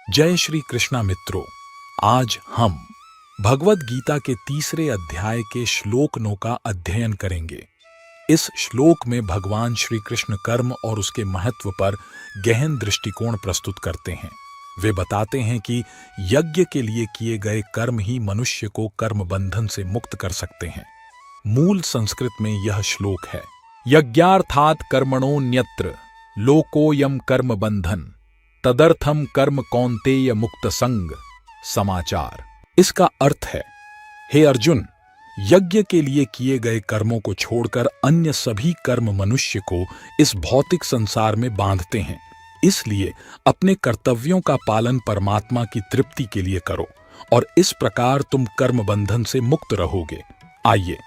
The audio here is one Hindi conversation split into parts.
जय श्री कृष्णा मित्रों। आज हम भगवद गीता के तीसरे अध्याय के श्लोक 9 का अध्ययन करेंगे। इस श्लोक में भगवान श्री कृष्ण कर्म और उसके महत्व पर गहन दृष्टिकोण प्रस्तुत करते हैं। वे बताते हैं कि यज्ञ के लिए किए गए कर्म ही मनुष्य को कर्म बंधन से मुक्त कर सकते हैं। मूल संस्कृत में यह श्लोक है, यज्ञार्थात् कर्मणोऽन्यत्र लोकोऽयं कर्म बंधन तदर्थम कर्म कौन्तेय मुक्त संग समाचार। इसका अर्थ है, हे अर्जुन, यज्ञ के लिए किए गए कर्मों को छोड़कर अन्य सभी कर्म मनुष्य को इस भौतिक संसार में बांधते हैं। इसलिए अपने कर्तव्यों का पालन परमात्मा की तृप्ति के लिए करो और इस प्रकार तुम कर्म बंधन से मुक्त रहोगे। आइए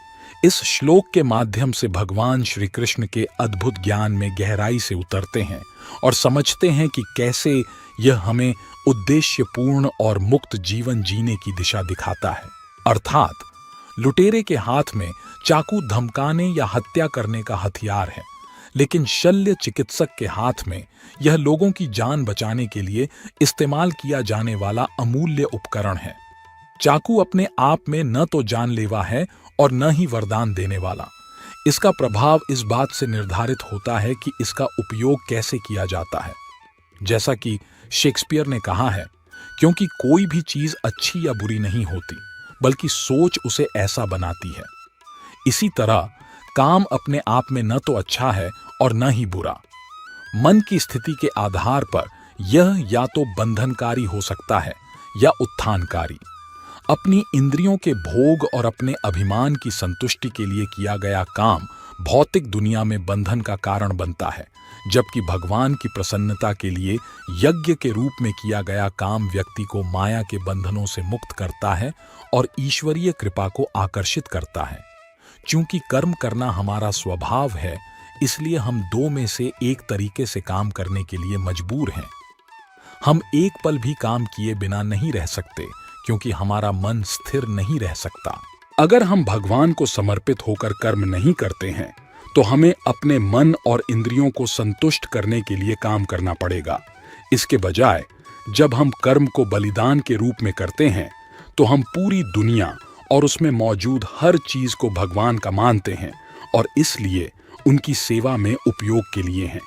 इस श्लोक के माध्यम से भगवान श्री कृष्ण के अद्भुत ज्ञान में गहराई से उतरते हैं और समझते हैं कि कैसे यह हमें उद्देश्यपूर्ण और मुक्त जीवन जीने की दिशा दिखाता है। अर्थात लुटेरे के हाथ में चाकू धमकाने या हत्या करने का हथियार है, लेकिन शल्य चिकित्सक के हाथ में यह लोगों की जान बचाने के लिए इस्तेमाल किया जाने वाला अमूल्य उपकरण है। चाकू अपने आप में न तो जानलेवा है और न ही वरदान देने वाला। इसका प्रभाव इस बात से निर्धारित होता है कि इसका उपयोग कैसे किया जाता है। जैसा कि शेक्सपियर ने कहा है, क्योंकि कोई भी चीज अच्छी या बुरी नहीं होती, बल्कि सोच उसे ऐसा बनाती है। इसी तरह काम अपने आप में न तो अच्छा है और न ही बुरा। मन की स्थिति के आधार पर यह या तो बंधनकारी हो सकता है या उत्थानकारी। अपनी इंद्रियों के भोग और अपने अभिमान की संतुष्टि के लिए किया गया काम भौतिक दुनिया में बंधन का कारण बनता है, जबकि भगवान की प्रसन्नता के लिए यज्ञ के रूप में किया गया काम व्यक्ति को माया के बंधनों से मुक्त करता है और ईश्वरीय कृपा को आकर्षित करता है। चूंकि कर्म करना हमारा स्वभाव है, इसलिए हम दो में से एक तरीके से काम करने के लिए मजबूर हैं। हम एक पल भी काम किए बिना नहीं रह सकते, क्योंकि हमारा मन स्थिर नहीं रह सकता। अगर हम भगवान को समर्पित होकर कर्म नहीं करते हैं, तो हमें अपने मन और इंद्रियों को संतुष्ट करने के लिए काम करना पड़ेगा। इसके बजाय जब हम कर्म को बलिदान के रूप में करते हैं, तो हम पूरी दुनिया और उसमें मौजूद हर चीज को भगवान का मानते हैं और इसलिए उनकी सेवा में उपयोग के लिए हैं।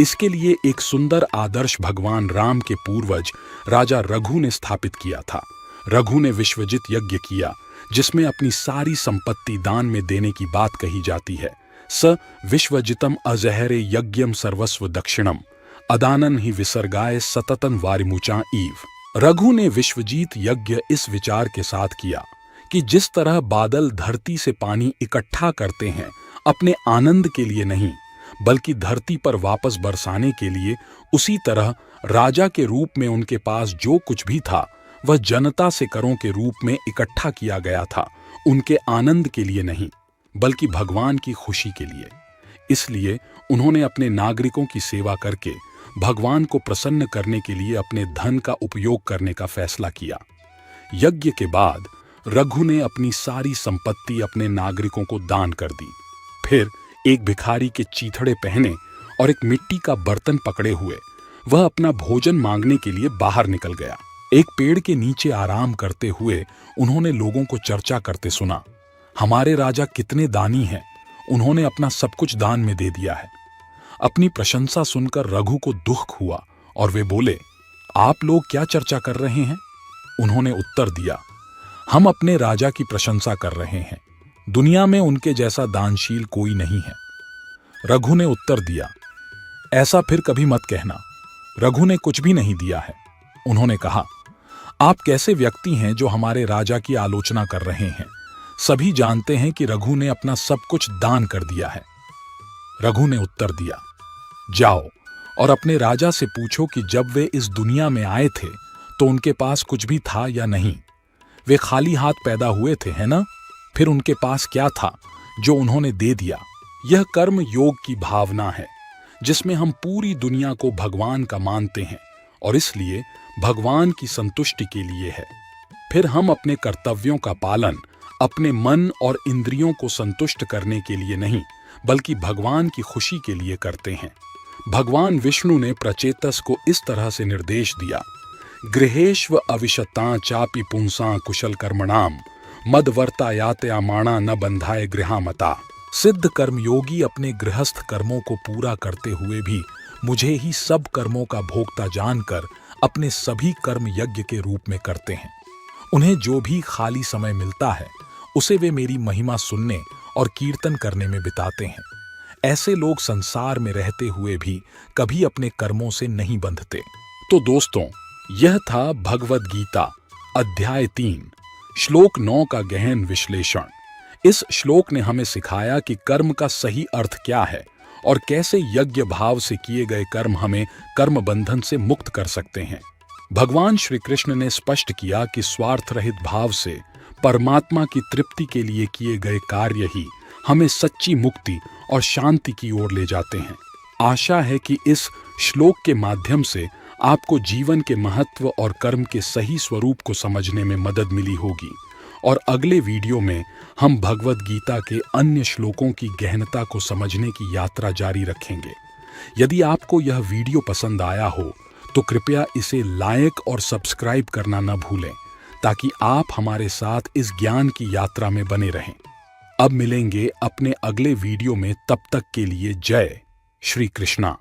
इसके लिए एक सुंदर आदर्श भगवान राम के पूर्वज राजा रघु ने स्थापित किया था। रघु ने विश्वजित यज्ञ किया, जिसमें अपनी सारी संपत्ति दान में देने की बात कही जाती है। स विश्वजितम अजहरे यज्ञम सर्वस्व दक्षिणम अदानन ही विसर्गाय सततन वारिमुचा ईव। रघु ने विश्वजीत यज्ञ इस विचार के साथ किया कि जिस तरह बादल धरती से पानी इकट्ठा करते हैं अपने आनंद के लिए नहीं, बल्कि धरती पर वापस बरसाने के लिए, उसी तरह राजा के रूप में उनके पास जो कुछ भी था वह जनता से करों के रूप में इकट्ठा किया गया था, उनके आनंद के लिए नहीं, बल्कि भगवान की खुशी के लिए। इसलिए उन्होंने अपने नागरिकों की सेवा करके भगवान को प्रसन्न करने के लिए अपने धन का उपयोग करने का फैसला किया। यज्ञ के बाद रघु ने अपनी सारी संपत्ति अपने नागरिकों को दान कर दी। फिर एक भिखारी के चीथड़े पहने और एक मिट्टी का बर्तन पकड़े हुए वह अपना भोजन मांगने के लिए बाहर निकल गया। एक पेड़ के नीचे आराम करते हुए उन्होंने लोगों को चर्चा करते सुना, हमारे राजा कितने दानी हैं, उन्होंने अपना सब कुछ दान में दे दिया है। अपनी प्रशंसा सुनकर रघु को दुख हुआ और वे बोले, आप लोग क्या चर्चा कर रहे हैं? उन्होंने उत्तर दिया, हम अपने राजा की प्रशंसा कर रहे हैं, दुनिया में उनके जैसा दानशील कोई नहीं है। रघु ने उत्तर दिया, ऐसा फिर कभी मत कहना, रघु ने कुछ भी नहीं दिया है। उन्होंने कहा, आप कैसे व्यक्ति हैं जो हमारे राजा की आलोचना कर रहे हैं? सभी जानते हैं कि रघु ने अपना सब कुछ दान कर दिया है। रघु ने उत्तर दिया, जाओ और अपने राजा से पूछो कि जब वे इस दुनिया में आए थे तो उनके पास कुछ भी था या नहीं। वे खाली हाथ पैदा हुए थे, है ना? फिर उनके पास क्या था जो उन्होंने दे दिया? यह कर्म योग की भावना है, जिसमें हम पूरी दुनिया को भगवान का मानते हैं और इसलिए भगवान की संतुष्टि के लिए है। फिर हम अपने कर्तव्यों का पालन अपने मन और इंद्रियों को संतुष्ट करने के लिए नहीं, बल्कि भगवान की खुशी के लिए करते हैं। भगवान विष्णु ने प्रचेतस को इस तरह से निर्देश दिया गृहेष्व अविशतां चापि पुंसां कुशल कर्मणाम मदवर्तायातयामाणा न बंधाए गृहामता। सिद्ध कर्मयोगी अपने गृहस्थ कर्मों को पूरा करते हुए भी मुझे ही सब कर्मों का भोक्ता जानकर अपने सभी कर्म यज्ञ के रूप में करते हैं। उन्हें जो भी खाली समय मिलता है उसे वे मेरी महिमा सुनने और कीर्तन करने में बिताते हैं। ऐसे लोग संसार में रहते हुए भी कभी अपने कर्मों से नहीं बंधते। तो दोस्तों, यह था भगवद गीता अध्याय 3 श्लोक 9 का गहन विश्लेषण। इस श्लोक ने हमें सिखाया कि कर्म का सही अर्थ क्या है और कैसे यज्ञ भाव से किए गए कर्म हमें कर्म बंधन से मुक्त कर सकते हैं। भगवान श्री कृष्ण ने स्पष्ट किया कि स्वार्थ रहित भाव से परमात्मा की तृप्ति के लिए किए गए कार्य ही हमें सच्ची मुक्ति और शांति की ओर ले जाते हैं। आशा है कि इस श्लोक के माध्यम से आपको जीवन के महत्व और कर्म के सही स्वरूप को समझने में मदद मिली होगी और अगले वीडियो में हम भगवद गीता के अन्य श्लोकों की गहनता को समझने की यात्रा जारी रखेंगे। यदि आपको यह वीडियो पसंद आया हो तो कृपया इसे लाइक और सब्सक्राइब करना न भूलें ताकि आप हमारे साथ इस ज्ञान की यात्रा में बने रहें। अब मिलेंगे अपने अगले वीडियो में, तब तक के लिए जय श्री कृष्णा।